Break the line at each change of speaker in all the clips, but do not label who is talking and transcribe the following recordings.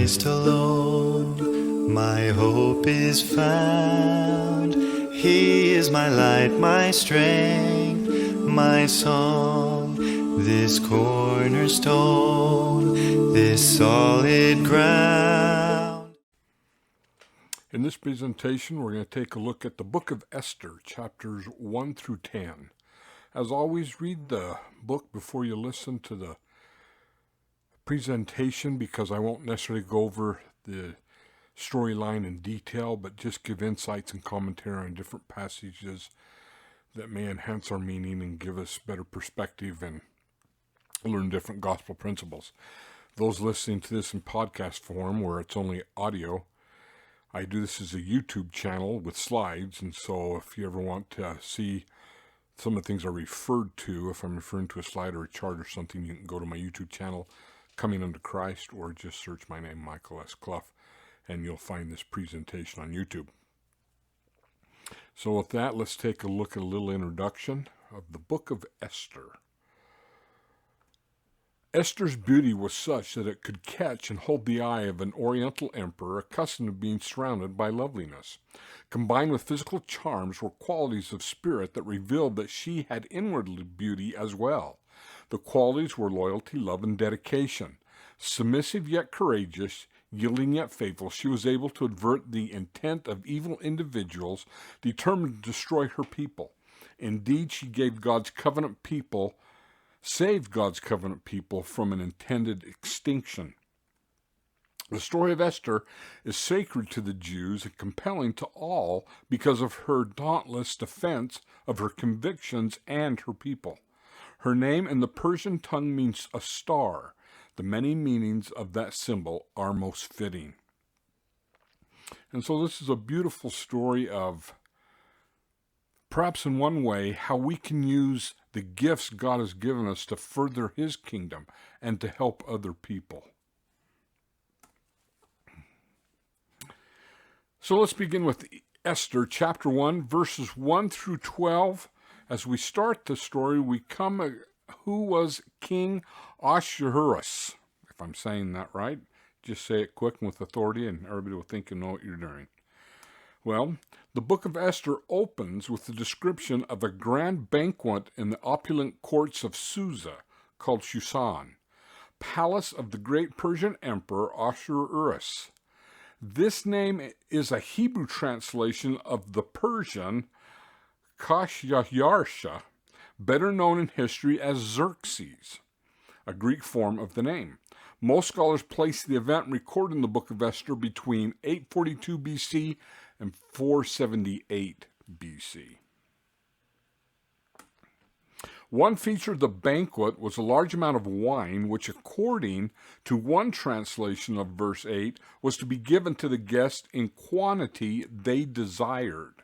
Christ alone my hope is found. He is my light, my strength, my song, this cornerstone, this solid ground.
In this presentation, we're going to take a look at the book of Esther, chapters 1 through 10. As always, read the book before you listen to the presentation, because I won't necessarily go over the storyline in detail, but just give insights and commentary on different passages that may enhance our meaning and give us better perspective and learn different gospel principles. Those listening to this in podcast form, where it's only audio, I do this as a YouTube channel with slides, and so if you ever want to see some of the things I referred to, if I'm referring to a slide or a chart or something, you can go to my YouTube channel, Coming Unto Christ, or just search my name, Michael S. Cluff, and you'll find this presentation on YouTube. So with that, let's take a look at a little introduction of the book of Esther. Esther's beauty was such that it could catch and hold the eye of an Oriental emperor accustomed to being surrounded by loveliness. Combined with physical charms were qualities of spirit that revealed that she had inwardly beauty as well. The qualities were loyalty, love, and dedication. Submissive yet courageous, yielding yet faithful, she was able to avert the intent of evil individuals determined to destroy her people. Indeed, she saved God's covenant people from an intended extinction. The story of Esther is sacred to the Jews and compelling to all because of her dauntless defense of her convictions and her people. Her name in the Persian tongue means a star. The many meanings of that symbol are most fitting. And so this is a beautiful story of, perhaps in one way, how we can use the gifts God has given us to further His kingdom and to help other people. So let's begin with Esther chapter 1, verses 1 through 12. As we start the story, we come who was King Ahasuerus. If I'm saying that right, just say it quick and with authority, and everybody will think you know what you're doing. Well, the book of Esther opens with the description of a grand banquet in the opulent courts of Susa, called Shushan, palace of the great Persian emperor Ahasuerus. This name is a Hebrew translation of the Persian Kashyarsha, better known in history as Xerxes, a Greek form of the name. Most scholars place the event recorded in the book of Esther between 842 BC and 478 BC. One feature of the banquet was a large amount of wine, which, according to one translation of verse 8, was to be given to the guests in quantity they desired.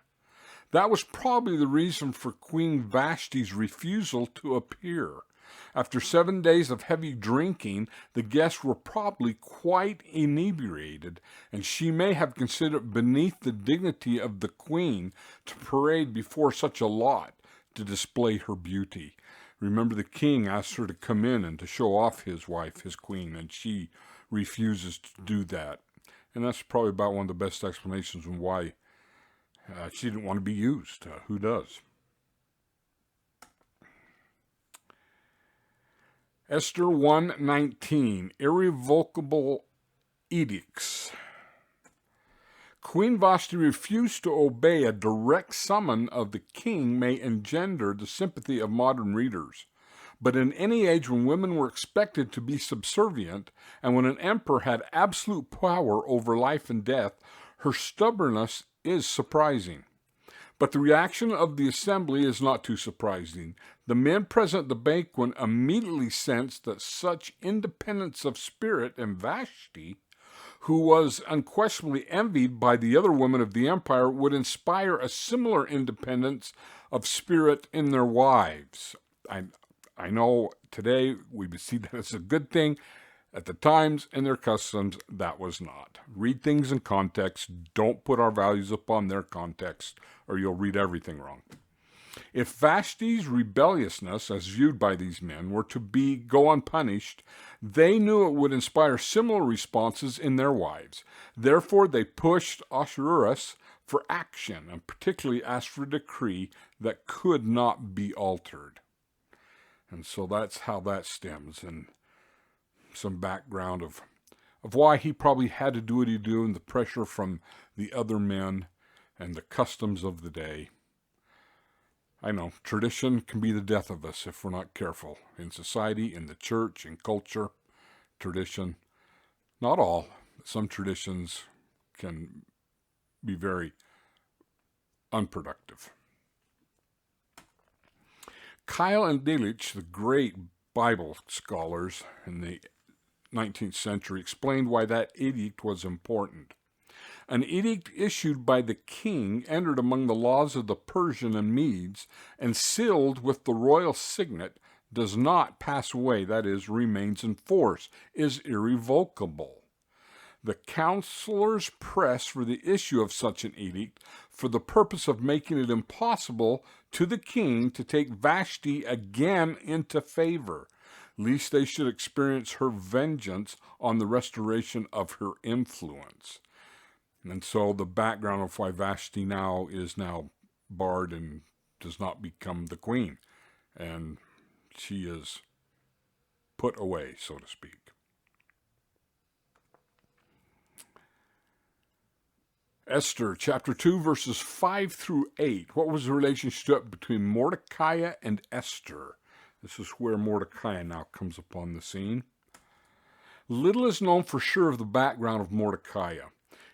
That was probably the reason for Queen Vashti's refusal to appear. After 7 days of heavy drinking, the guests were probably quite inebriated, and she may have considered it beneath the dignity of the queen to parade before such a lot to display her beauty. Remember, the king asked her to come in and to show off his wife, his queen, and she refuses to do that. And that's probably about one of the best explanations on why she didn't want to be used. Who does? Esther 1:19, irrevocable edicts. Queen Vashti refused to obey a direct summon of the king may engender the sympathy of modern readers. But in any age when women were expected to be subservient, and when an emperor had absolute power over life and death, her stubbornness is surprising. But the reaction of the assembly is not too surprising. The men present at the banquet immediately sensed that such independence of spirit in Vashti, who was unquestionably envied by the other women of the empire, would inspire a similar independence of spirit in their wives. I know today we would see that as a good thing. At the times and their customs, that was not. Read things in context. Don't put our values upon their context, or you'll read everything wrong. If Vashti's rebelliousness, as viewed by these men, were to go unpunished, they knew it would inspire similar responses in their wives. Therefore, they pushed Ahasuerus for action, and particularly asked for a decree that could not be altered. And so that's how that stems, and some background of why he probably had to do what he did, and the pressure from the other men and the customs of the day. I know, tradition can be the death of us if we're not careful. In society, in the church, in culture, tradition. Not all. Some traditions can be very unproductive. Kyle and Delitzsch, the great Bible scholars in the 19th century, explained why that edict was important. An edict issued by the king entered among the laws of the Persian and Medes and sealed with the royal signet does not pass away, that is, remains in force, is irrevocable. The counselors pressed for the issue of such an edict for the purpose of making it impossible to the king to take Vashti again into favor, lest they should experience her vengeance on the restoration of her influence. And so the background of why Vashti is now barred and does not become the queen. And she is put away, so to speak. Esther chapter 2, verses 5 through 8. What was the relationship between Mordecai and Esther? This is where Mordecai now comes upon the scene. Little is known for sure of the background of Mordecai.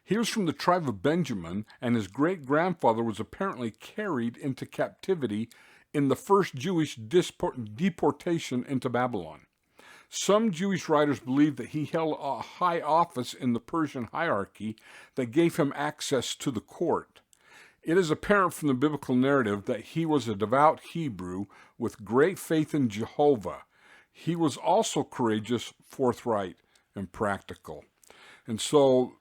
He was from the tribe of Benjamin, and his great-grandfather was apparently carried into captivity in the first Jewish deportation into Babylon. Some Jewish writers believe that he held a high office in the Persian hierarchy that gave him access to the court. It is apparent from the biblical narrative that he was a devout Hebrew with great faith in Jehovah. He was also courageous, forthright, and practical. And so,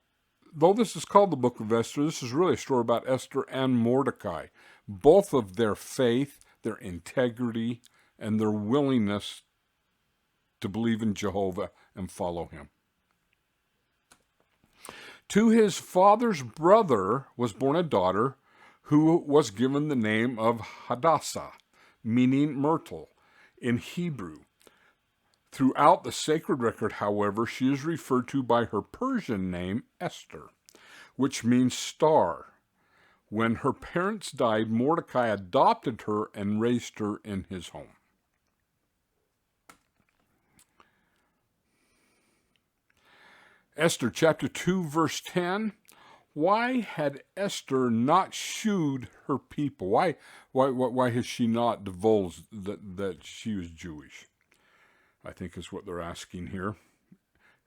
though this is called the Book of Esther, this is really a story about Esther and Mordecai, both of their faith, their integrity, and their willingness to believe in Jehovah and follow him. To his father's brother was born a daughter who was given the name of Hadassah, meaning myrtle in Hebrew. Throughout the sacred record, however, she is referred to by her Persian name, Esther, which means star. When her parents died, Mordecai adopted her and raised her in his home. Esther chapter 2, verse 10. Why had Esther not shewed her people? Why has she not divulged that she was Jewish? I think is what they're asking here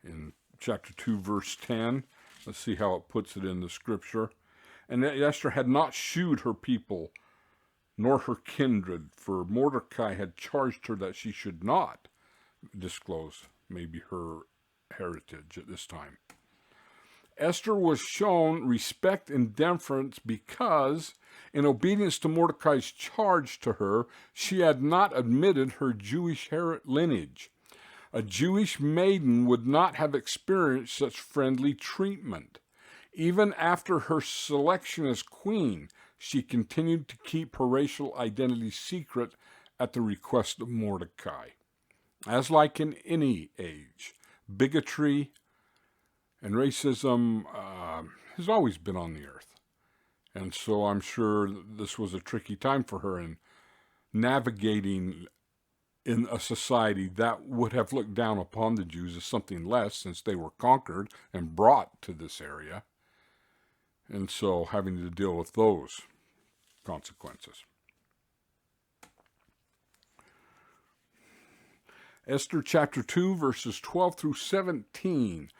in chapter 2, verse 10. Let's see how it puts it in the scripture. And that Esther had not shewed her people, nor her kindred, for Mordecai had charged her that she should not disclose maybe her heritage at this time. Esther was shown respect and deference because, in obedience to Mordecai's charge to her, she had not admitted her Jewish lineage. A Jewish maiden would not have experienced such friendly treatment. Even after her selection as queen, she continued to keep her racial identity secret at the request of Mordecai. As like in any age, bigotry and racism has always been on the earth. And so I'm sure this was a tricky time for her in navigating in a society that would have looked down upon the Jews as something less since they were conquered and brought to this area. And so having to deal with those consequences. Esther chapter 2, verses 12 through 17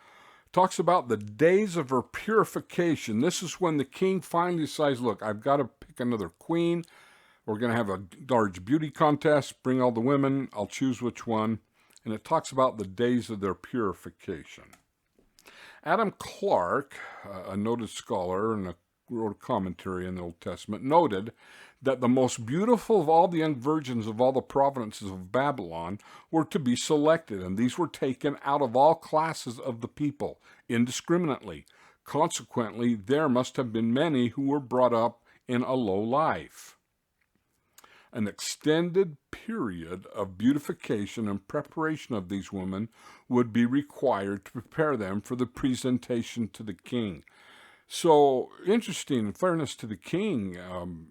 talks about the days of her purification. This is when the king finally decides, look, I've got to pick another queen. We're going to have a large beauty contest, bring all the women, I'll choose which one. And it talks about the days of their purification. Adam Clarke, a noted scholar and a wrote a commentary in the Old Testament, noted that the most beautiful of all the young virgins of all the provinces of Babylon were to be selected, and these were taken out of all classes of the people, indiscriminately. Consequently, there must have been many who were brought up in a low life. An extended period of beautification and preparation of these women would be required to prepare them for the presentation to the king. So, interesting, in fairness to the king,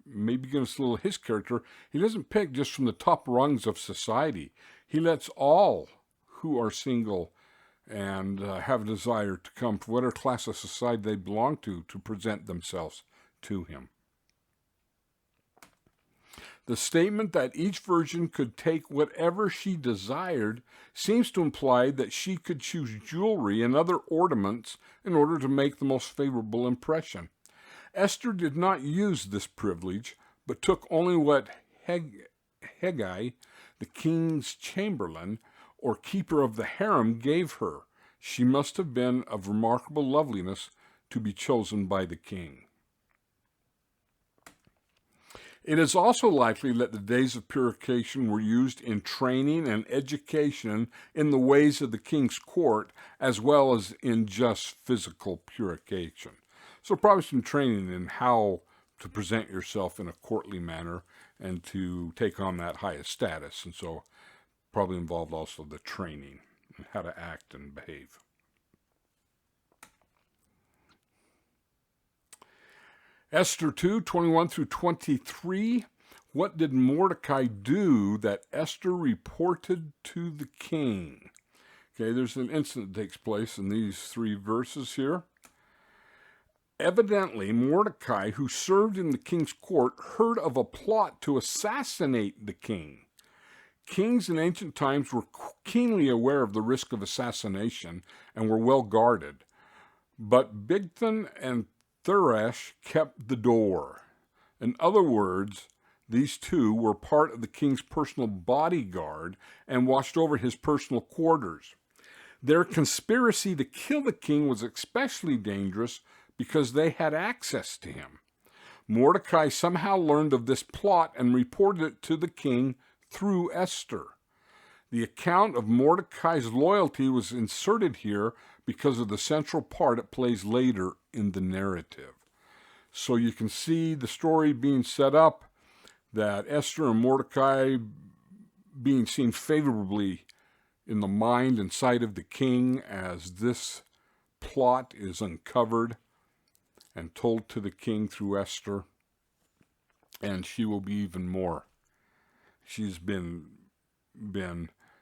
maybe give us a little his character. He doesn't pick just from the top rungs of society. He lets all who are single and have a desire to come from whatever class of society they belong to present themselves to him. The statement that each virgin could take whatever she desired seems to imply that she could choose jewelry and other ornaments in order to make the most favorable impression. Esther did not use this privilege, but took only what Hegai, the king's chamberlain, or keeper of the harem, gave her. She must have been of remarkable loveliness to be chosen by the king. It is also likely that the days of purification were used in training and education in the ways of the king's court, as well as in just physical purification. So probably some training in how to present yourself in a courtly manner and to take on that highest status. And so probably involved also the training and how to act and behave. Esther 2, 21 through 23. What did Mordecai do that Esther reported to the king? Okay, there's an incident that takes place in these 3 verses here. Evidently, Mordecai, who served in the king's court, heard of a plot to assassinate the king. Kings in ancient times were keenly aware of the risk of assassination and were well guarded. But Bigthan and Thuresh kept the door. In other words, these two were part of the king's personal bodyguard and watched over his personal quarters. Their conspiracy to kill the king was especially dangerous because they had access to him. Mordecai somehow learned of this plot and reported it to the king through Esther. The account of Mordecai's loyalty was inserted here because of the central part it plays later in the narrative. So you can see the story being set up, that Esther and Mordecai being seen favorably in the mind and sight of the king as this plot is uncovered and told to the king through Esther. And she will be even more. She's been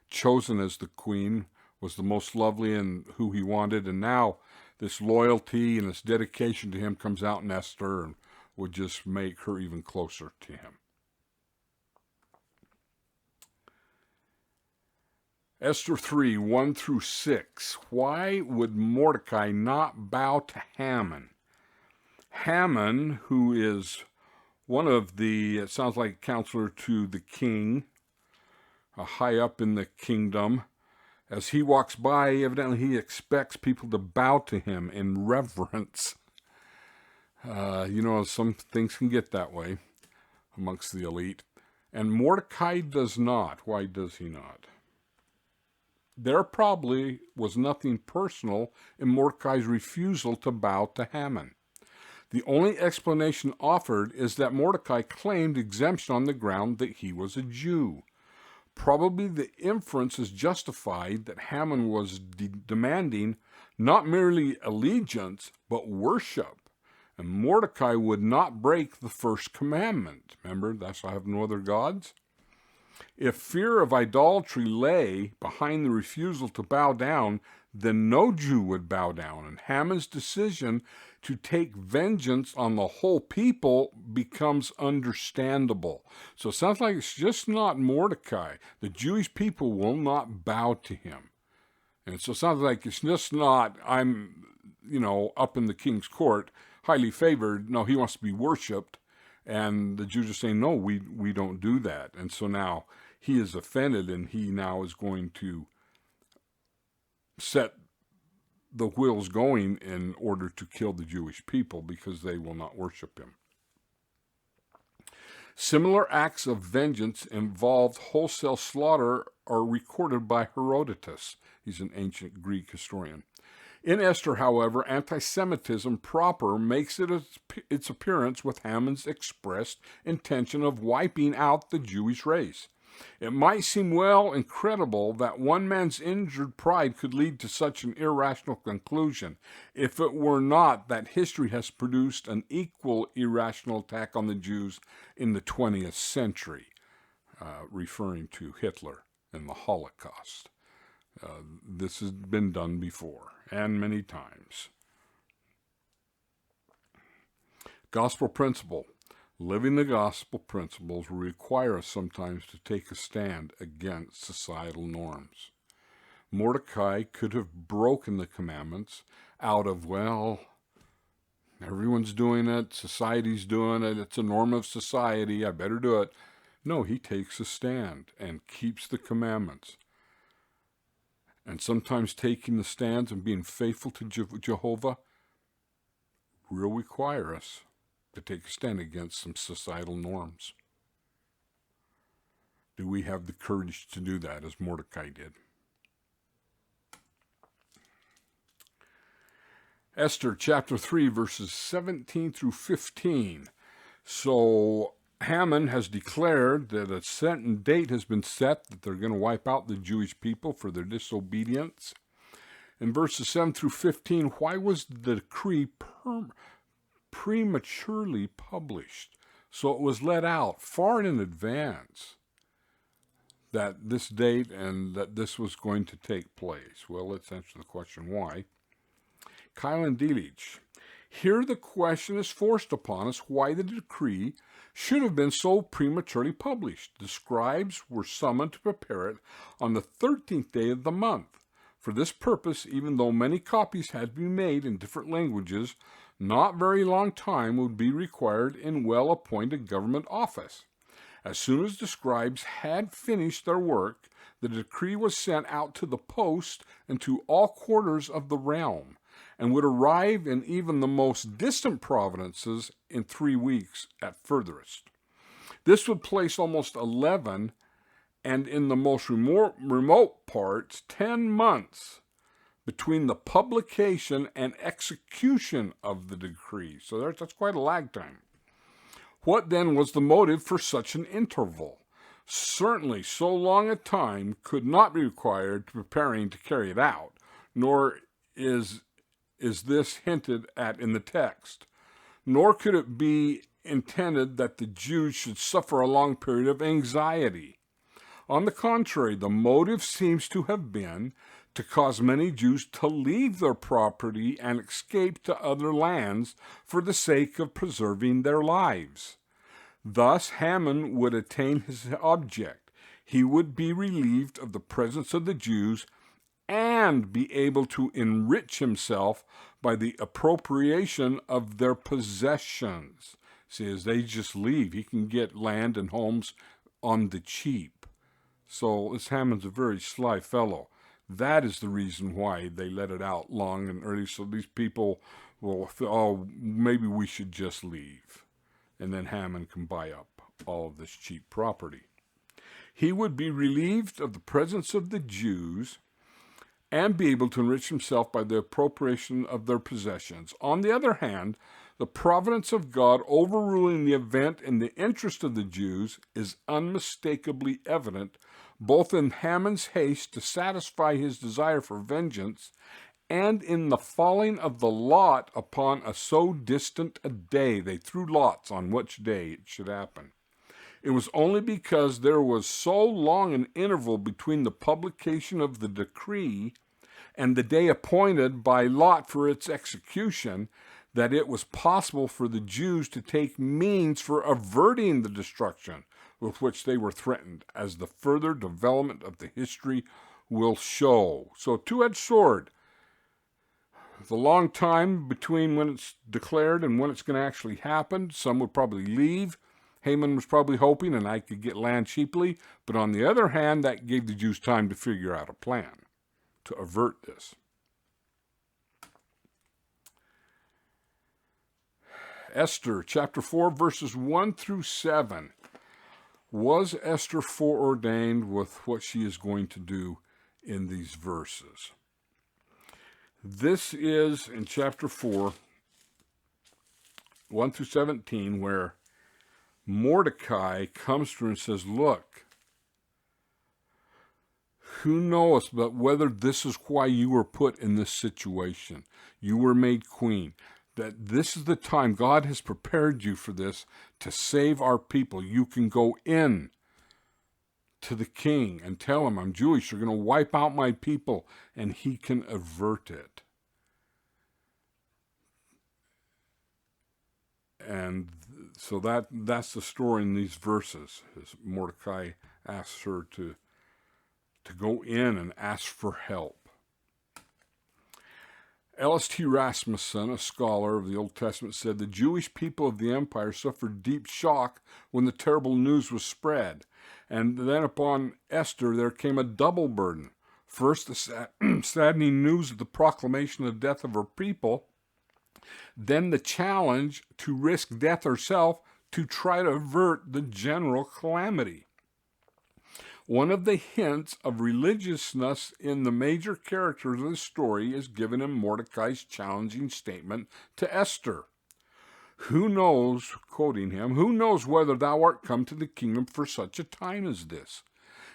chosen as the queen, was the most lovely and who he wanted, and now this loyalty and this dedication to him comes out in Esther and would just make her even closer to him. Esther 3, 1 through 6. Why would Mordecai not bow to Haman? Haman, who is one of the, it sounds like, counselor to the king, high up in the kingdom. As he walks by, evidently he expects people to bow to him in reverence. Some things can get that way amongst the elite. And Mordecai does not. Why does he not? There probably was nothing personal in Mordecai's refusal to bow to Haman. The only explanation offered is that Mordecai claimed exemption on the ground that he was a Jew. Probably the inference is justified that Haman was demanding not merely allegiance, but worship. And Mordecai would not break the first commandment. Remember, that's I have no other gods. If fear of idolatry lay behind the refusal to bow down, then no Jew would bow down. And Haman's decision to take vengeance on the whole people becomes understandable. So it sounds like it's just not Mordecai. The Jewish people will not bow to him. And so it sounds like it's just not, I'm, up in the king's court, highly favored. No, he wants to be worshipped. And the Jews are saying, no, we don't do that. And so now he is offended, and he now is going to set the wheels going in order to kill the Jewish people because they will not worship him. Similar acts of vengeance involved wholesale slaughter are recorded by Herodotus. He's an ancient Greek historian. In Esther, however, anti-Semitism proper makes it its appearance with Haman's expressed intention of wiping out the Jewish race. It might seem well incredible that one man's injured pride could lead to such an irrational conclusion, if it were not that history has produced an equal irrational attack on the Jews in the 20th century, referring to Hitler and the Holocaust. This has been done before, and many times. Gospel principle. Living the gospel principles will require us sometimes to take a stand against societal norms. Mordecai could have broken the commandments out of, well, everyone's doing it, society's doing it, it's a norm of society, I better do it. No, he takes a stand and keeps the commandments. And sometimes taking the stands and being faithful to Jehovah will require us to take a stand against some societal norms. Do we have the courage to do that as Mordecai did? Esther chapter 3 verses 17 through 15. So Haman has declared that a certain date has been set that they're going to wipe out the Jewish people for their disobedience. In verses 7 through 15, why was the decree prematurely published? So it was let out far in advance that this date and that this was going to take place. Well, let's answer the question why. Kyle and Delitzsch. Here the question is forced upon us why the decree should have been so prematurely published. The scribes were summoned to prepare it on the 13th day of the month. For this purpose, even though many copies had to be made in different languages, not very long time would be required in well-appointed government office. As soon as the scribes had finished their work, the decree was sent out to the post and to all quarters of the realm, and would arrive in even the most distant provinces in 3 weeks at furthest. This would place almost 11, and in the most remote parts, 10 months between the publication and execution of the decree. So that's quite a lag time. What then was the motive for such an interval? Certainly so long a time could not be required to preparing to carry it out, nor is this hinted at in the text. Nor could it be intended that the Jews should suffer a long period of anxiety. On the contrary, the motive seems to have been to cause many Jews to leave their property and escape to other lands for the sake of preserving their lives. Thus Haman would attain his object. He would be relieved of the presence of the Jews and be able to enrich himself by the appropriation of their possessions. See, as they just leave, he can get land and homes on the cheap. So this Haman's a very sly fellow. That is the reason why they let it out long and early, so these people will feel, oh, maybe we should just leave. And then Haman can buy up all of this cheap property. He would be relieved of the presence of the Jews and be able to enrich himself by the appropriation of their possessions. On the other hand, the providence of God overruling the event in the interest of the Jews is unmistakably evident, both in Haman's haste to satisfy his desire for vengeance and in the falling of the lot upon a so distant a day. They threw lots on which day it should happen. It was only because there was so long an interval between the publication of the decree and the day appointed by lot for its execution that it was possible for the Jews to take means for averting the destruction with which they were threatened, as the further development of the history will show. So, two-edged sword. The long time between when it's declared and when it's going to actually happen. Some would probably leave. Haman was probably hoping, and I could get land cheaply. But on the other hand, that gave the Jews time to figure out a plan to avert this. Esther chapter 4, verses 1 through 7. Was Esther foreordained with what she is going to do in these verses? This is in chapter 4, 1 through 17, where Mordecai comes to her and says, look, who knows but whether this is why you were put in this situation? You were made queen. That this is the time God has prepared you for this to save our people. You can go in to the king and tell him, I'm Jewish, you're going to wipe out my people, and he can avert it. And so that's the story in these verses. As Mordecai asks her to go in and ask for help. L.S.T. Rasmussen, a scholar of the Old Testament, said the Jewish people of the empire suffered deep shock when the terrible news was spread. And then upon Esther there came a double burden. First, the saddening news of the proclamation of the death of her people. Then the challenge to risk death herself to try to avert the general calamity. One of the hints of religiousness in the major characters of the story is given in Mordecai's challenging statement to Esther. Who knows, quoting him, who knows whether thou art come to the kingdom for such a time as this?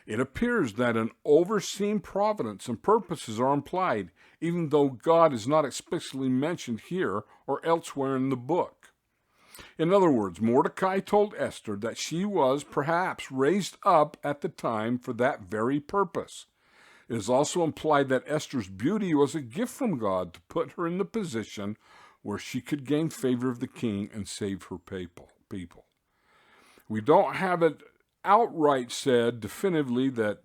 It appears that an overseen providence and purposes are implied, even though God is not explicitly mentioned here or elsewhere in the book. In other words, Mordecai told Esther that she was perhaps raised up at the time for that very purpose. It is also implied that Esther's beauty was a gift from God to put her in the position where she could gain favor of the king and save her people. We don't have it outright said definitively that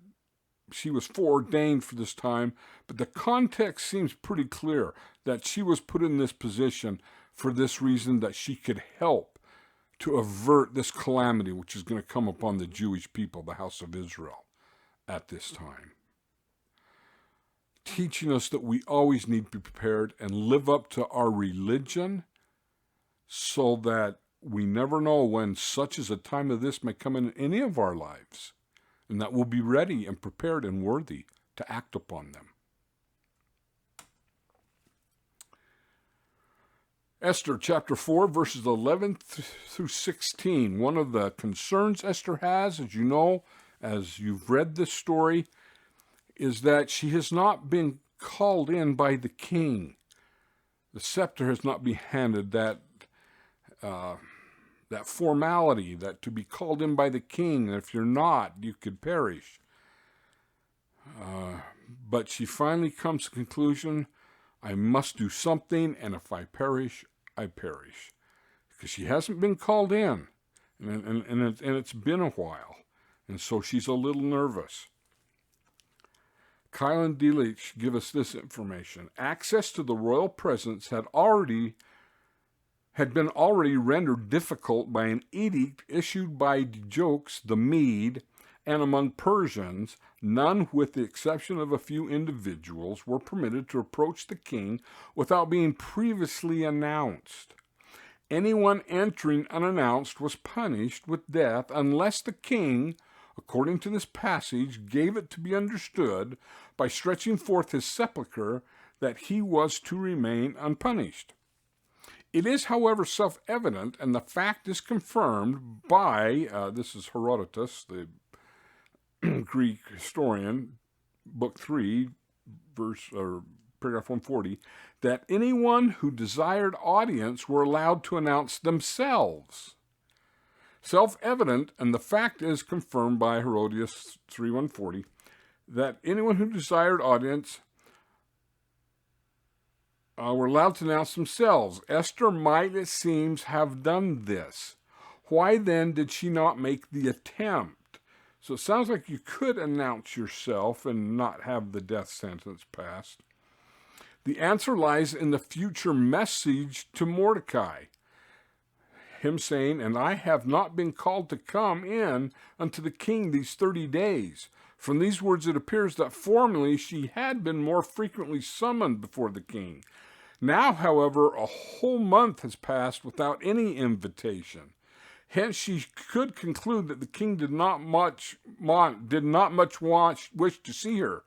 she was foreordained for this time, but the context seems pretty clear that she was put in this position for this reason, that she could help to avert this calamity which is going to come upon the Jewish people, the house of Israel, at this time. Teaching us that we always need to be prepared and live up to our religion so that we never know when such as a time of this may come in any of our lives, and that we'll be ready and prepared and worthy to act upon them. Esther chapter 4, verses 11 through 16. One of the concerns Esther has, as you know, as you've read this story, is that she has not been called in by the king. The scepter has not been handed, that formality, that to be called in by the king, and if you're not, you could perish. But she finally comes to the conclusion, I must do something, and if I perish, I perish. Because she hasn't been called in, and it's been a while, and so she's a little nervous. Kyle and Delich give us this information. Access to the royal presence had been already rendered difficult by an edict issued by Jokes the Mede, and among Persians, none, with the exception of a few individuals, were permitted to approach the king without being previously announced. Anyone entering unannounced was punished with death unless the king, according to this passage, gave it to be understood by stretching forth his sepulchre that he was to remain unpunished. It is, however, self-evident, and the fact is confirmed by, this is Herodotus, the Greek historian, book 3, paragraph 140, that anyone who desired audience were allowed to announce themselves. Self-evident, and the fact is confirmed by Herodotus 3:140, that anyone who desired audience were allowed to announce themselves. Esther might, it seems, have done this. Why then did she not make the attempt? So it sounds like you could announce yourself and not have the death sentence passed. The answer lies in the future message to Mordecai. Him saying, and I have not been called to come in unto the king these 30 days. From these words it appears that formerly she had been more frequently summoned before the king. Now, however, a whole month has passed without any invitation. Hence, she could conclude that the king did not much wish to see her,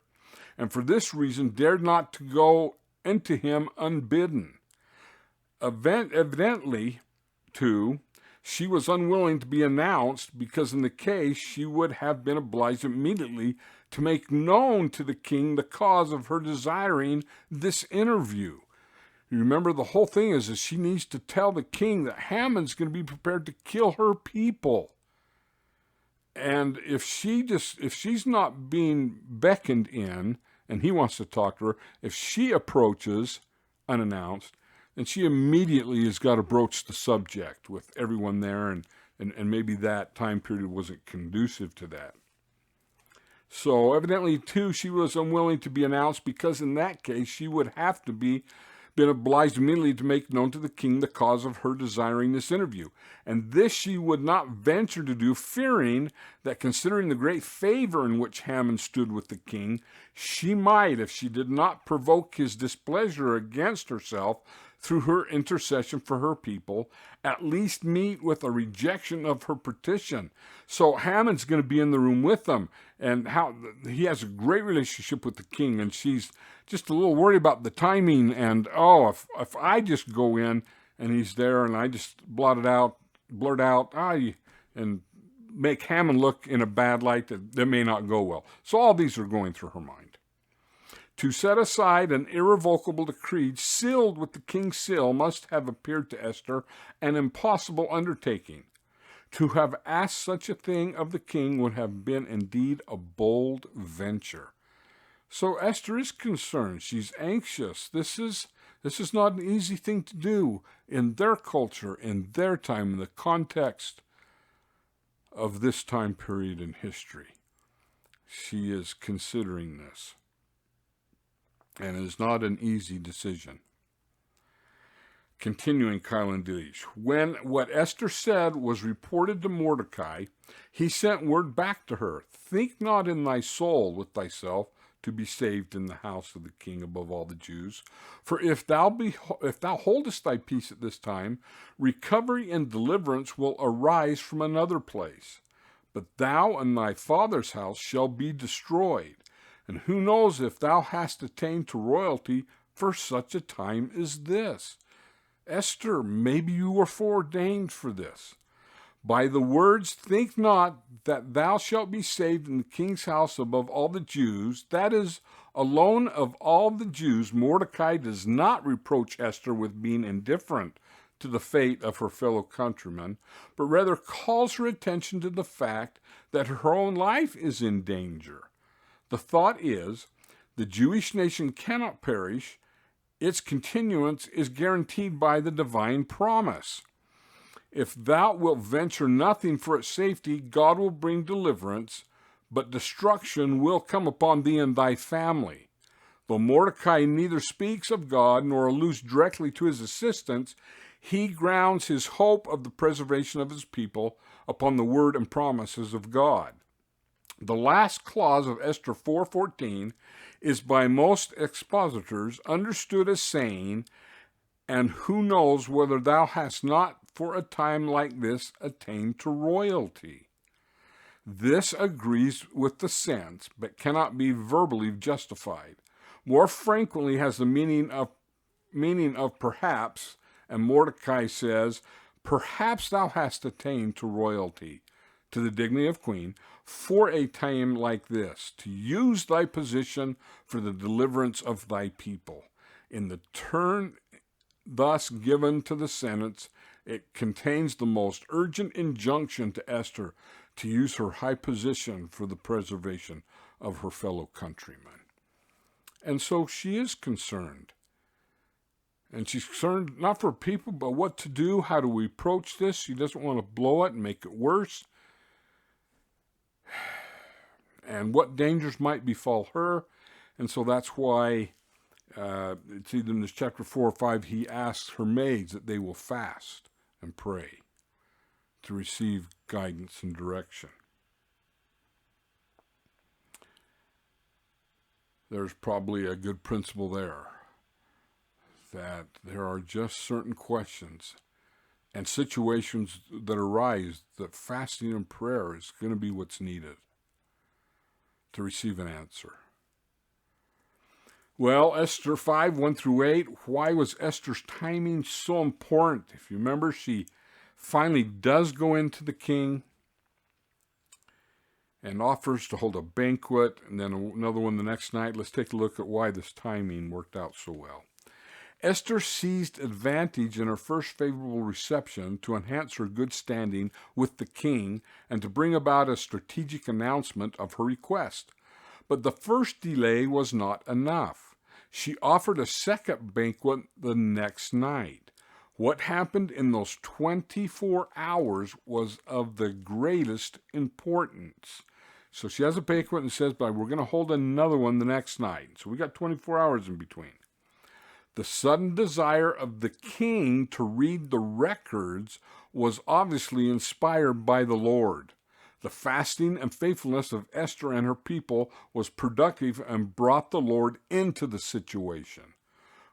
and for this reason dared not to go into him unbidden. Evidently, too, she was unwilling to be announced, because in the case she would have been obliged immediately to make known to the king the cause of her desiring this interview. You remember, the whole thing is that she needs to tell the king that Haman's going to be prepared to kill her people. And if she's not being beckoned in and he wants to talk to her, if she approaches unannounced, then she immediately has got to broach the subject with everyone there, and maybe that time period wasn't conducive to that. So evidently, too, she was unwilling to be announced, because in that case she would have to been obliged immediately to make known to the king the cause of her desiring this interview. And this she would not venture to do, fearing that, considering the great favor in which Haman stood with the king, she might, if she did not provoke his displeasure against herself through her intercession for her people, at least meet with a rejection of her petition. So Haman's going to be in the room with them, and how he has a great relationship with the king, and she's just a little worried about the timing, and if I just go in and he's there and I just blurt out, and make Haman look in a bad light, that may not go well. So all these are going through her mind. To set aside an irrevocable decree sealed with the king's seal must have appeared to Esther an impossible undertaking. To have asked such a thing of the king would have been indeed a bold venture. So Esther is concerned. She's anxious. This is not an easy thing to do in their culture, in their time, in the context of this time period in history. She is considering this, and it is not an easy decision. Continuing Kylan Dish, when what Esther said was reported to Mordecai, he sent word back to her, "Think not in thy soul with thyself to be saved in the house of the king above all the Jews. For if thou holdest thy peace at this time, recovery and deliverance will arise from another place. But thou and thy father's house shall be destroyed. And who knows if thou hast attained to royalty for such a time as this?" Esther, maybe you were foreordained for this. By the words, "think not that thou shalt be saved in the king's house above all the Jews," that is, alone of all the Jews, Mordecai does not reproach Esther with being indifferent to the fate of her fellow countrymen, but rather calls her attention to the fact that her own life is in danger. The thought is, the Jewish nation cannot perish. Its continuance is guaranteed by the divine promise. If thou wilt venture nothing for its safety, God will bring deliverance, but destruction will come upon thee and thy family. Though Mordecai neither speaks of God nor alludes directly to his assistance, he grounds his hope of the preservation of his people upon the word and promises of God. The last clause of Esther 4:14 is by most expositors understood as saying, "And who knows whether thou hast not for a time like this attained to royalty?" This agrees with the sense, but cannot be verbally justified. More frequently has the meaning of perhaps, and Mordecai says, "Perhaps thou hast attained to royalty, to the dignity of queen, for a time like this, to use thy position for the deliverance of thy people." In the turn thus given to the sentence, it contains the most urgent injunction to Esther to use her high position for the preservation of her fellow countrymen. And so she is concerned. And she's concerned not for people, but what to do, how do we approach this. She doesn't want to blow it and make it worse. And what dangers might befall her. And so that's why it's either in this chapter 4 or 5, he asks her maids that they will fast and pray to receive guidance and direction. There's probably a good principle there. that there are just certain questions and situations that arise that fasting and prayer is going to be what's needed to receive an answer. Well, Esther 5, 1 through 8, why was Esther's timing so important? If you remember, she finally does go into the king and offers to hold a banquet, and then another one the next night. Let's take a look at why this timing worked out so well. Esther seized advantage in her first favorable reception to enhance her good standing with the king and to bring about a strategic announcement of her request. But the first delay was not enough. She offered a second banquet the next night. What happened in those 24 hours was of the greatest importance. So she has a banquet and says, but we're going to hold another one the next night. So we got 24 hours in between. The sudden desire of the king to read the records was obviously inspired by the Lord. The fasting and faithfulness of Esther and her people was productive and brought the Lord into the situation.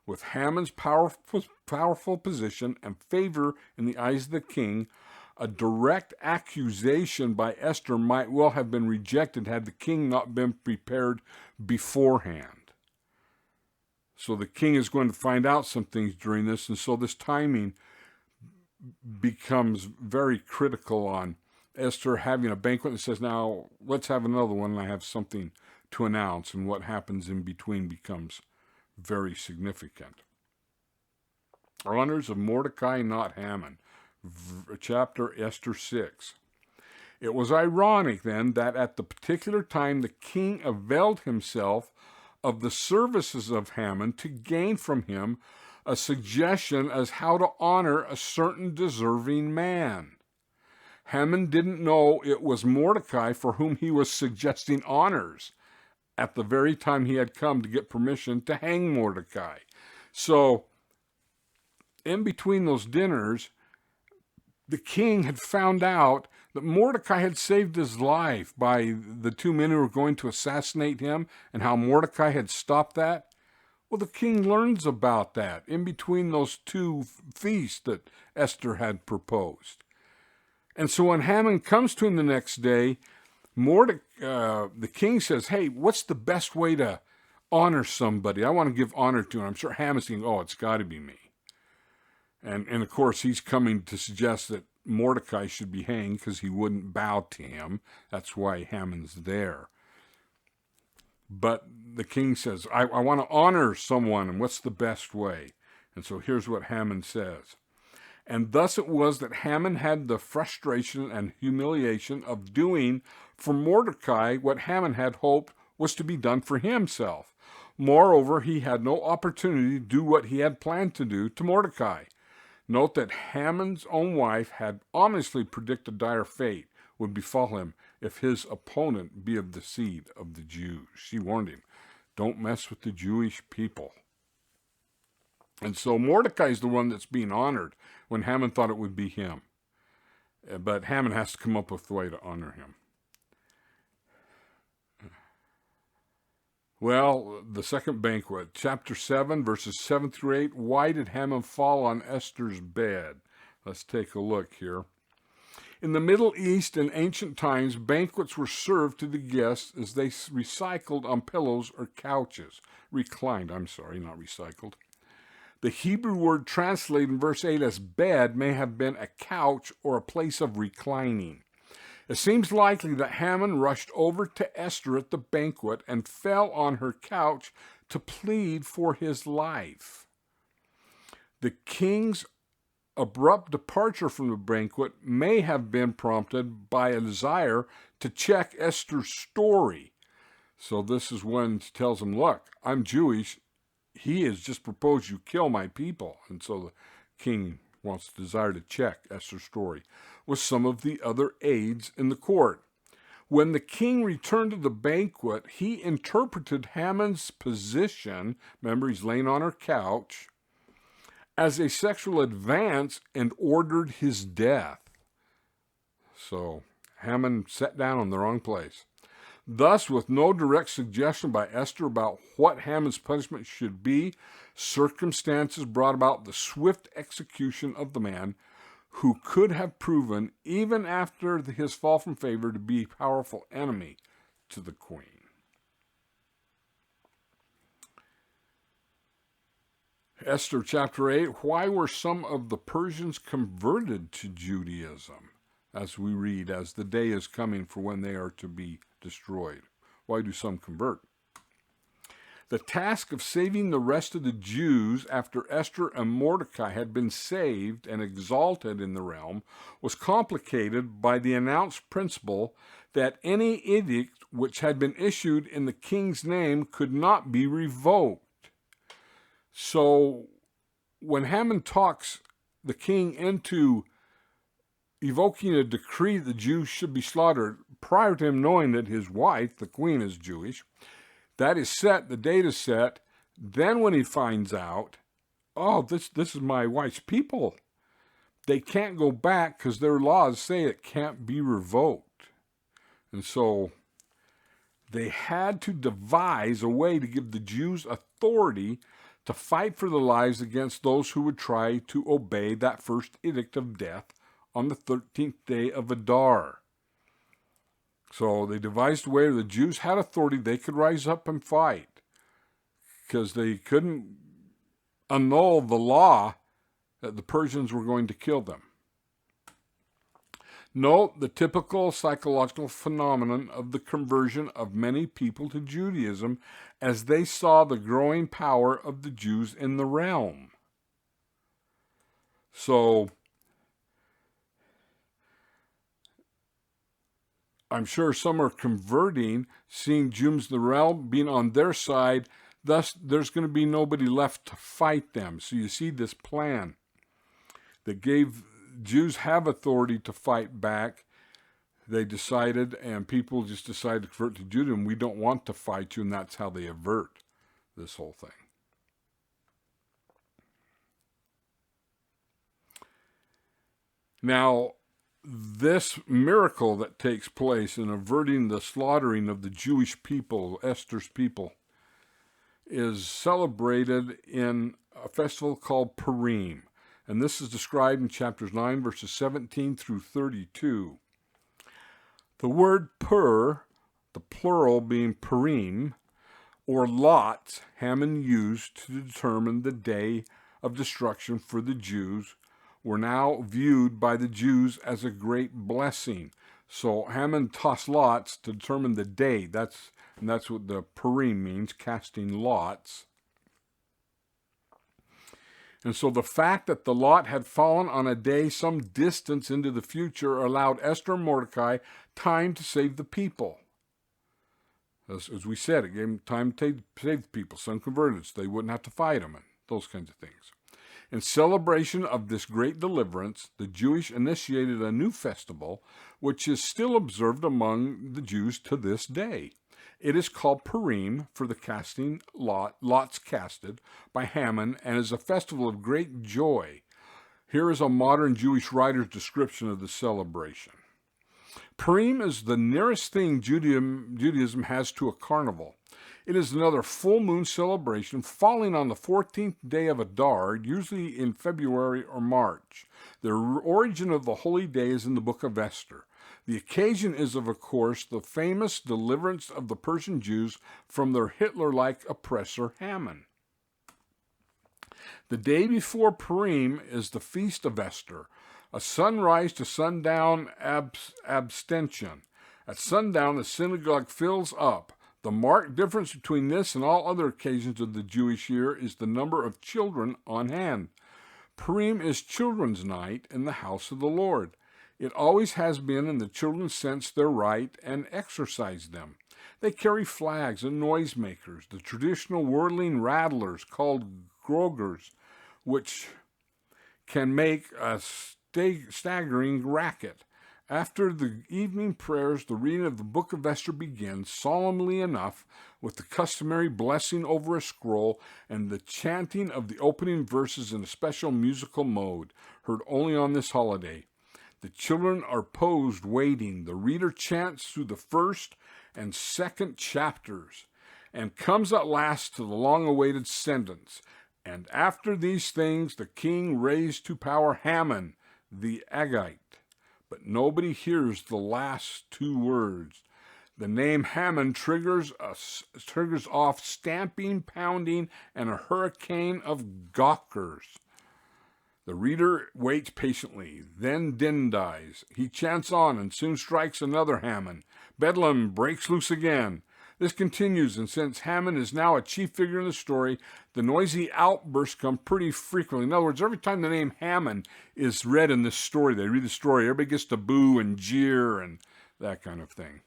With Haman's powerful position and favor in the eyes of the king, a direct accusation by Esther might well have been rejected had the king not been prepared beforehand. So the king is going to find out some things during this, and so this timing becomes very critical on Esther having a banquet and says, now let's have another one, and I have something to announce, and what happens in between becomes very significant. Honors of Mordecai, not Haman. Chapter Esther 6. It was ironic then that at the particular time the king availed himself of the services of Haman to gain from him a suggestion as how to honor a certain deserving man. Haman didn't know it was Mordecai for whom he was suggesting honors at the very time he had come to get permission to hang Mordecai. So, in between those dinners, the king had found out that Mordecai had saved his life by the two men who were going to assassinate him, and how Mordecai had stopped that. Well, the king learns about that in between those two feasts that Esther had proposed. And so when Haman comes to him the next day, the king says, hey, what's the best way to honor somebody? I want to give honor to him. I'm sure Haman's thinking, oh, it's got to be me. And of course, he's coming to suggest that Mordecai should be hanged because he wouldn't bow to him. That's why Haman's there. But the king says, I want to honor someone, and what's the best way? And so here's what Haman says. And thus it was that Haman had the frustration and humiliation of doing for Mordecai what Haman had hoped was to be done for himself. Moreover, he had no opportunity to do what he had planned to do to Mordecai. Note that Haman's own wife had ominously predicted dire fate would befall him if his opponent be of the seed of the Jews. She warned him, don't mess with the Jewish people. And so Mordecai is the one that's being honored when Haman thought it would be him. But Haman has to come up with a way to honor him. Well, the second banquet, chapter 7, verses 7 through 8. Why did Haman fall on Esther's bed? Let's take a look here. In the Middle East in ancient times, banquets were served to the guests as they recycled on pillows or couches. Reclined, not recycled. The Hebrew word translated in verse 8 as bed may have been a couch or a place of reclining. It seems likely that Haman rushed over to Esther at the banquet and fell on her couch to plead for his life. The king's abrupt departure from the banquet may have been prompted by a desire to check Esther's story. So this is when she tells him, look, I'm Jewish. He has just proposed you kill my people. And so the king wants to desire to check Esther's story with some of the other aides in the court. When the king returned to the banquet, he interpreted Haman's position, remember he's laying on her couch, as a sexual advance and ordered his death. So Haman sat down in the wrong place. Thus, with no direct suggestion by Esther about what Haman's punishment should be, circumstances brought about the swift execution of the man who could have proven, even after his fall from favor, to be a powerful enemy to the queen. Esther chapter 8, why were some of the Persians converted to Judaism? As we read, as the day is coming for when they are to be destroyed. Why do some convert? The task of saving the rest of the Jews after Esther and Mordecai had been saved and exalted in the realm was complicated by the announced principle that any edict which had been issued in the king's name could not be revoked. So when Haman talks the king into evoking a decree the Jews should be slaughtered prior to him knowing that his wife, the queen, is Jewish, that is set, the date is set. Then when he finds out, oh, this is my wife's people, they can't go back because their laws say it can't be revoked. And so they had to devise a way to give the Jews authority to fight for their lives against those who would try to obey that first edict of death on the 13th day of Adar. So they devised a way where the Jews had authority. They could rise up and fight because they couldn't annul the law that the Persians were going to kill them. Note the typical psychological phenomenon of the conversion of many people to Judaism as they saw the growing power of the Jews in the realm. So I'm sure some are converting, seeing Jews in the realm being on their side. Thus, there's going to be nobody left to fight them. So you see this plan that gave Jews have authority to fight back. They decided, and people just decided to convert to Judaism. We don't want to fight you, and that's how they avert this whole thing. Now, this miracle that takes place in averting the slaughtering of the Jewish people, Esther's people, is celebrated in a festival called Purim. And this is described in chapters 9, verses 17 through 32. The word pur, the plural being Purim, or lots, Haman used to determine the day of destruction for the Jews, were now viewed by the Jews as a great blessing. So Haman tossed lots to determine the day. That's what the Purim means, casting lots. And so the fact that the lot had fallen on a day some distance into the future allowed Esther and Mordecai time to save the people. As we said, it gave them time to save the people. Some converted, so they wouldn't have to fight them and those kinds of things. In celebration of this great deliverance, the Jewish initiated a new festival, which is still observed among the Jews to this day. It is called Purim for the casting lots casted by Haman, and is a festival of great joy. Here is a modern Jewish writer's description of the celebration. Purim is the nearest thing Judaism has to a carnival. It is another full moon celebration falling on the 14th day of Adar, usually in February or March. The origin of the holy day is in the book of Esther. The occasion is, of course, the famous deliverance of the Persian Jews from their Hitler-like oppressor Haman. The day before Purim is the Feast of Esther, a sunrise to sundown abstention. At sundown, the synagogue fills up. The marked difference between this and all other occasions of the Jewish year is the number of children on hand. Purim is Children's Night in the house of the Lord. It always has been, and the children sense their right and exercise them. They carry flags and noisemakers, the traditional whirling rattlers called grogers, which can make a staggering racket. After the evening prayers, the reading of the book of Esther begins, solemnly enough, with the customary blessing over a scroll and the chanting of the opening verses in a special musical mode, heard only on this holiday. The children are posed waiting. The reader chants through the first and second chapters, and comes at last to the long-awaited sentence. And after these things the king raised to power Haman the Agagite. But nobody hears the last two words. The name Haman triggers off stamping, pounding, and a hurricane of gawkers. The reader waits patiently. Then Din dies. He chants on and soon strikes another Haman. Bedlam breaks loose again. This continues, and since Haman is now a chief figure in the story, the noisy outbursts come pretty frequently. In other words, every time the name Haman is read in this story, they read the story, everybody gets to boo and jeer and that kind of thing.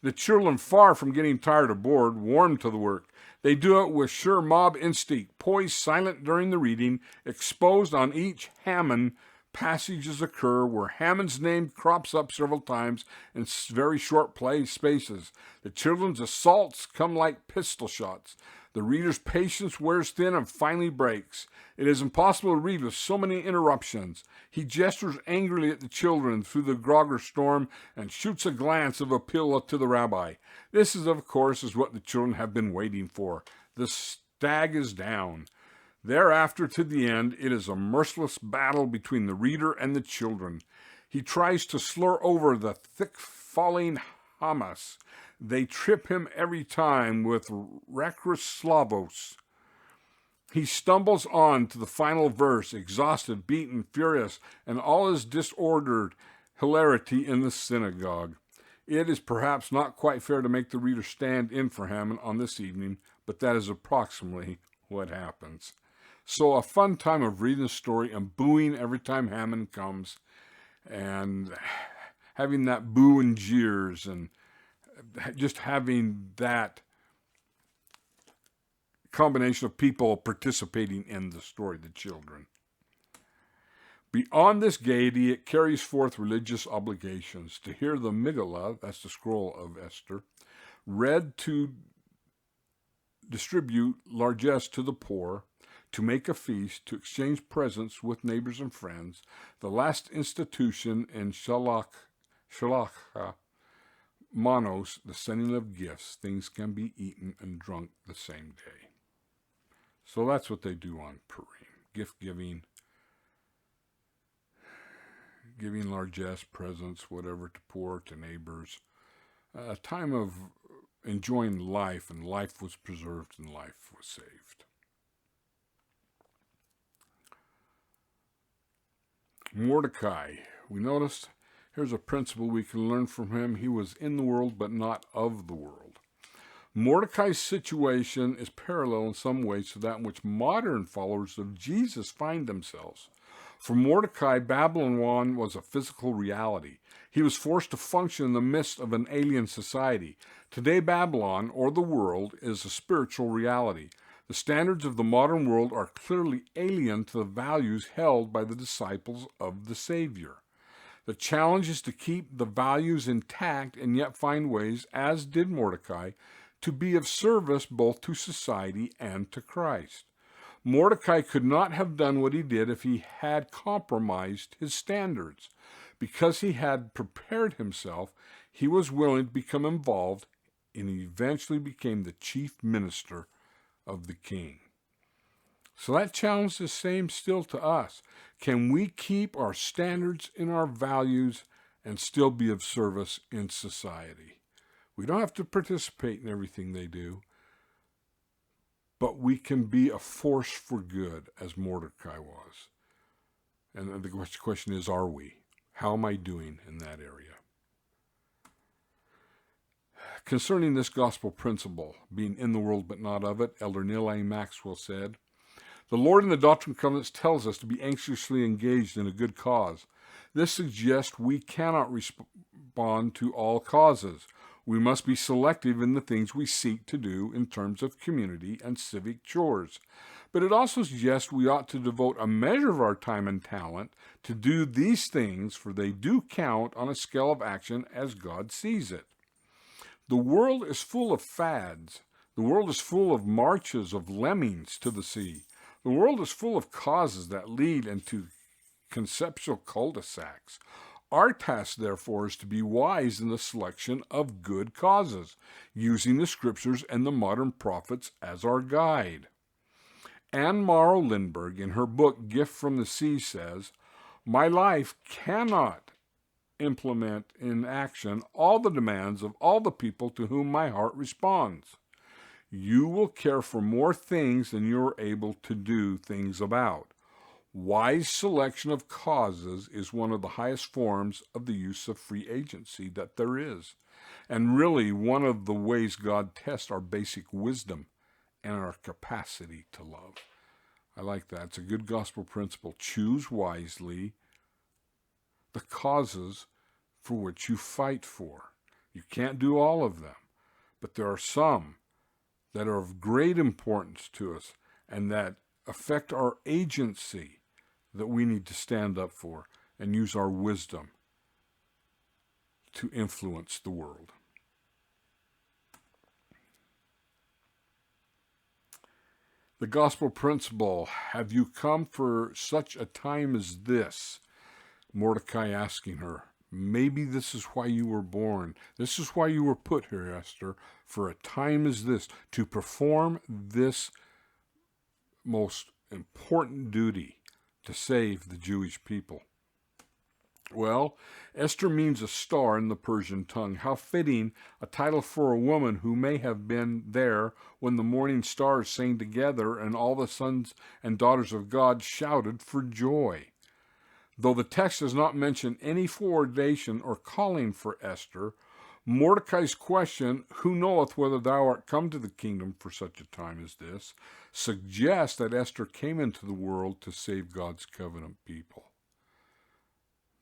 The children, far from getting tired or bored, warm to the work. They do it with sure mob instinct, poised silent during the reading, exposed on each Haman. Passages occur where Haman's name crops up several times in very short spaces. The children's assaults come like pistol shots. The reader's patience wears thin and finally breaks. It is impossible to read with so many interruptions. He gestures angrily at the children through the grogger storm and shoots a glance of appeal to the rabbi. This is, of course, what the children have been waiting for. The stag is down. Thereafter, to the end, it is a merciless battle between the reader and the children. He tries to slur over the thick-falling Hamas. They trip him every time with Rekrislavos. He stumbles on to the final verse, exhausted, beaten, furious, and all is disordered hilarity in the synagogue. It is perhaps not quite fair to make the reader stand in for Haman on this evening, but that is approximately what happens. So a fun time of reading the story and booing every time Haman comes, and having that boo and jeers, and just having that combination of people participating in the story, the children. Beyond this gaiety, it carries forth religious obligations. To hear the Megillah, that's the scroll of Esther, read to distribute largesse to the poor, to make a feast, to exchange presents with neighbors and friends, the last institution in Shalach, Manos, the sending of gifts, things can be eaten and drunk the same day. So that's what they do on Purim. Gift giving, giving largesse, presents, whatever, to poor, to neighbors. A time of enjoying life, and life was preserved and life was saved. Mordecai, we noticed, here's a principle we can learn from him. He was in the world, but not of the world. Mordecai's situation is parallel in some ways to that in which modern followers of Jesus find themselves. For Mordecai, Babylon was a physical reality. He was forced to function in the midst of an alien society. Today, Babylon, or the world, is a spiritual reality. The standards of the modern world are clearly alien to the values held by the disciples of the Savior. The challenge is to keep the values intact and yet find ways, as did Mordecai, to be of service both to society and to Christ. Mordecai could not have done what he did if he had compromised his standards. Because he had prepared himself, he was willing to become involved, and he eventually became the chief minister of the king. So that challenge is the same still to us. Can we keep our standards in our values and still be of service in society? We don't have to participate in everything they do, but we can be a force for good, as Mordecai was. And the question is, are we? How am I doing in that area? Concerning this gospel principle, being in the world but not of it, Elder Neil A. Maxwell said, "The Lord in the Doctrine and Covenants tells us to be anxiously engaged in a good cause. This suggests we cannot respond to all causes. We must be selective in the things we seek to do in terms of community and civic chores. But it also suggests we ought to devote a measure of our time and talent to do these things, for they do count on a scale of action as God sees it. The world is full of fads. The world is full of marches of lemmings to the sea. The world is full of causes that lead into conceptual cul-de-sacs. Our task, therefore, is to be wise in the selection of good causes, using the scriptures and the modern prophets as our guide. Anne Morrow Lindbergh, in her book Gift from the Sea, says, "My life cannot implement in action all the demands of all the people to whom my heart responds. You will care for more things than you're able to do things about. Wise selection of causes is one of the highest forms of the use of free agency that there is, and really one of the ways God tests our basic wisdom and our capacity to love." I like that. It's a good gospel principle. Choose wisely the causes for which you fight for. You can't do all of them, but there are some that are of great importance to us and that affect our agency that we need to stand up for and use our wisdom to influence the world. The gospel principle, have you come for such a time as this? Mordecai asking her, maybe this is why you were born. This is why you were put here, Esther, for a time as this, to perform this most important duty, to save the Jewish people. Well, Esther means a star in the Persian tongue. How fitting a title for a woman who may have been there when the morning stars sang together and all the sons and daughters of God shouted for joy. Though the text does not mention any foreordination or calling for Esther, Mordecai's question, "Who knoweth whether thou art come to the kingdom for such a time as this?" suggests that Esther came into the world to save God's covenant people.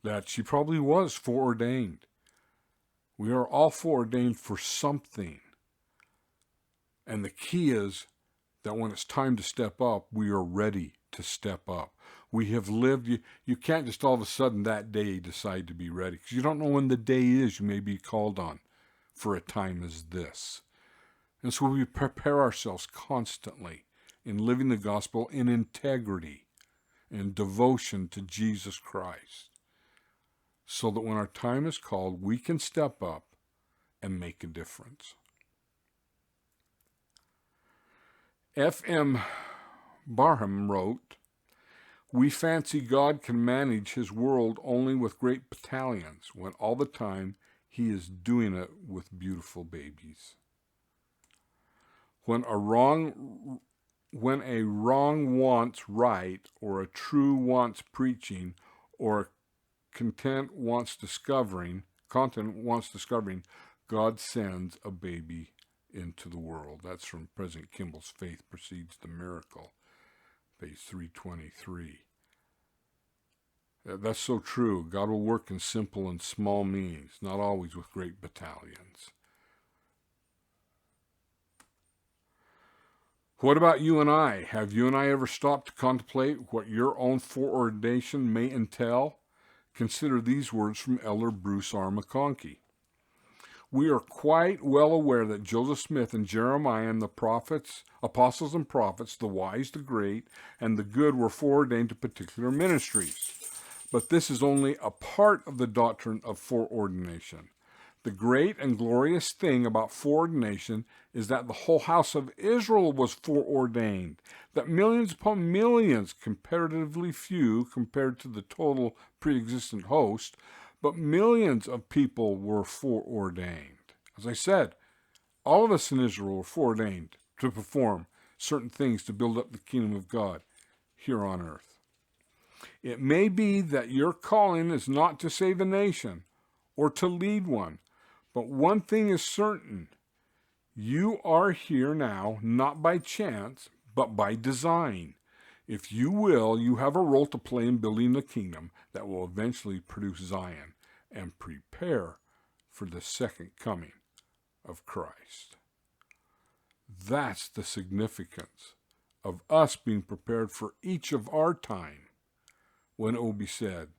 That she probably was foreordained. We are all foreordained for something. And the key is that when it's time to step up, we are ready to step up. We have lived, you can't just all of a sudden that day decide to be ready, because you don't know when the day is you may be called on for a time as this. And so we prepare ourselves constantly in living the gospel in integrity and devotion to Jesus Christ, so that when our time is called, we can step up and make a difference. F.M. Barham wrote, "We fancy God can manage his world only with great battalions, when all the time he is doing it with beautiful babies. When a wrong wants right, or a true wants preaching, or content wants discovering, God sends a baby into the world." That's from President Kimball's Faith Precedes the Miracle, page 323. That's so true. God will work in simple and small means, not always with great battalions. What about you and I? Have you and I ever stopped to contemplate what your own foreordination may entail? Consider these words from Elder Bruce R. McConkie. "We are quite well aware that Joseph Smith and Jeremiah and the prophets, apostles and prophets, the wise, the great, and the good were foreordained to particular ministries. But this is only a part of the doctrine of foreordination. The great and glorious thing about foreordination is that the whole house of Israel was foreordained, that millions upon millions, comparatively few compared to the total pre-existent host, but millions of people were foreordained. As I said, all of us in Israel were foreordained to perform certain things to build up the kingdom of God here on earth. It may be that your calling is not to save a nation or to lead one, but one thing is certain. You are here now not by chance, but by design. If you will, you have a role to play in building the kingdom that will eventually produce Zion and prepare for the second coming of Christ." That's the significance of us being prepared for each of our time, when it will be said,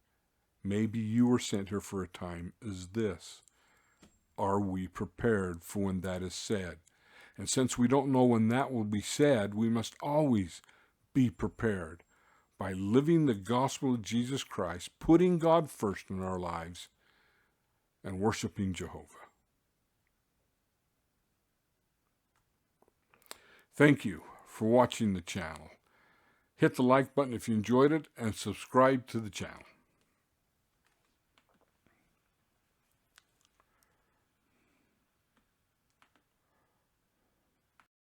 maybe you were sent here for a time as this. Are we prepared for when that is said? And since we don't know when that will be said, we must always be prepared, by living the gospel of Jesus Christ, putting God first in our lives, and worshiping Jehovah. Thank you for watching the channel. Hit the like button if you enjoyed it and subscribe to the channel.